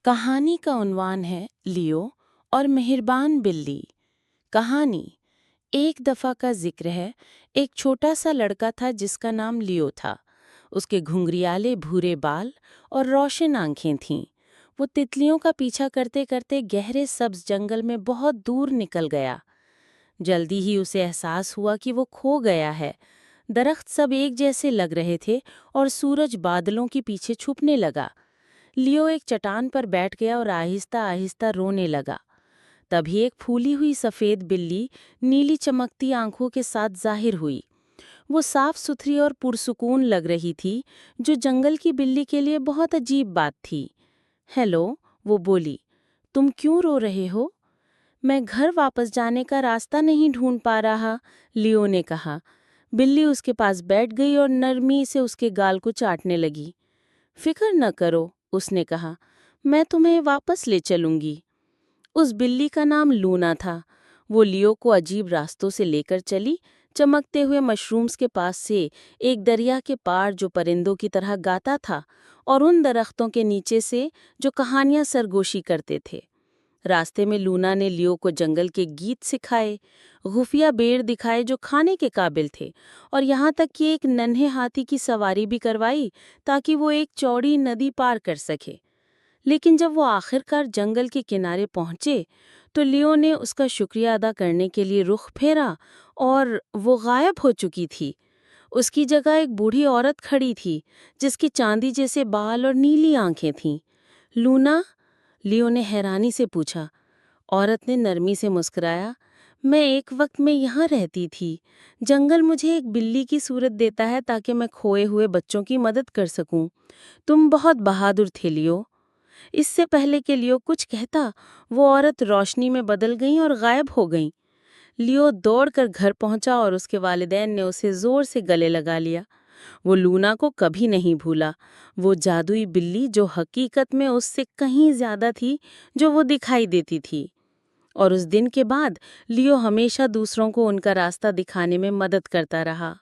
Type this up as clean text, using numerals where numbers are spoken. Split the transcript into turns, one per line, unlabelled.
کہانی کا عنوان ہے لیو اور مہربان بلی۔ کہانی ایک دفعہ کا ذکر ہے۔ ایک چھوٹا سا لڑکا تھا جس کا نام لیو تھا۔ اس کے گھنگریالے بھورے بال اور روشن آنکھیں تھیں۔ وہ تتلیوں کا پیچھا کرتے کرتے گہرے سبز جنگل میں بہت دور نکل گیا۔ جلدی ہی اسے احساس ہوا کہ وہ کھو گیا ہے۔ درخت سب ایک جیسے لگ رہے تھے اور سورج بادلوں کے پیچھے چھپنے لگا۔ لیو ایک چٹان پر بیٹھ گیا اور آہستہ آہستہ رونے لگا۔ تبھی ایک پھولی ہوئی سفید بلی نیلی چمکتی آنکھوں کے ساتھ ظاہر ہوئی۔ وہ صاف ستھری اور پرسکون لگ رہی تھی، جو جنگل کی بلی کے لیے بہت عجیب بات تھی۔ ہیلو، وہ بولی، تم کیوں رو رہے ہو؟ میں گھر واپس جانے کا راستہ نہیں ڈھونڈ پا رہا، لیو نے کہا۔ بلی اس کے پاس بیٹھ گئی اور نرمی سے اس کے گال کو چاٹنے لگی۔ فکر نہ کرو، اس نے کہا، میں تمہیں واپس لے چلوں گی۔ اس بلی کا نام لونا تھا۔ وہ لیو کو عجیب راستوں سے لے کر چلی، چمکتے ہوئے مشرومز کے پاس سے ایک دریا کے پار جو پرندوں کی طرح گاتا تھا، اور ان درختوں کے نیچے سے جو کہانیاں سرگوشی کرتے تھے۔ راستے میں لونا نے لیو کو جنگل کے گیت سکھائے، خفیہ بیر دکھائے جو کھانے کے قابل تھے، اور یہاں تک کہ ایک ننھے ہاتھی کی سواری بھی کروائی تاکہ وہ ایک چوڑی ندی پار کر سکے۔ لیکن جب وہ آخر کار جنگل کے کنارے پہنچے تو لیو نے اس کا شکریہ ادا کرنے کے لیے رخ پھیرا اور وہ غائب ہو چکی تھی۔ اس کی جگہ ایک بوڑھی عورت کھڑی تھی جس کی چاندی جیسے بال اور نیلی آنکھیں تھیں۔ لونا؟ لیو نے حیرانی سے پوچھا۔ عورت نے نرمی سے مسکرایا۔ میں ایک وقت میں یہاں رہتی تھی۔ جنگل مجھے ایک بلی کی صورت دیتا ہے تاکہ میں کھوئے ہوئے بچوں کی مدد کر سکوں۔ تم بہت بہادر تھے لیو۔ اس سے پہلے کہ لیو کچھ کہتا، وہ عورت روشنی میں بدل گئی اور غائب ہو گئی۔ لیو دوڑ کر گھر پہنچا اور اس کے والدین نے اسے زور سے گلے لگا لیا۔ وہ لونا کو کبھی نہیں بھولا، وہ جادوئی بلی جو حقیقت میں اس سے کہیں زیادہ تھی جو وہ دکھائی دیتی تھی۔ اور اس دن کے بعد لیو ہمیشہ دوسروں کو ان کا راستہ دکھانے میں مدد کرتا رہا۔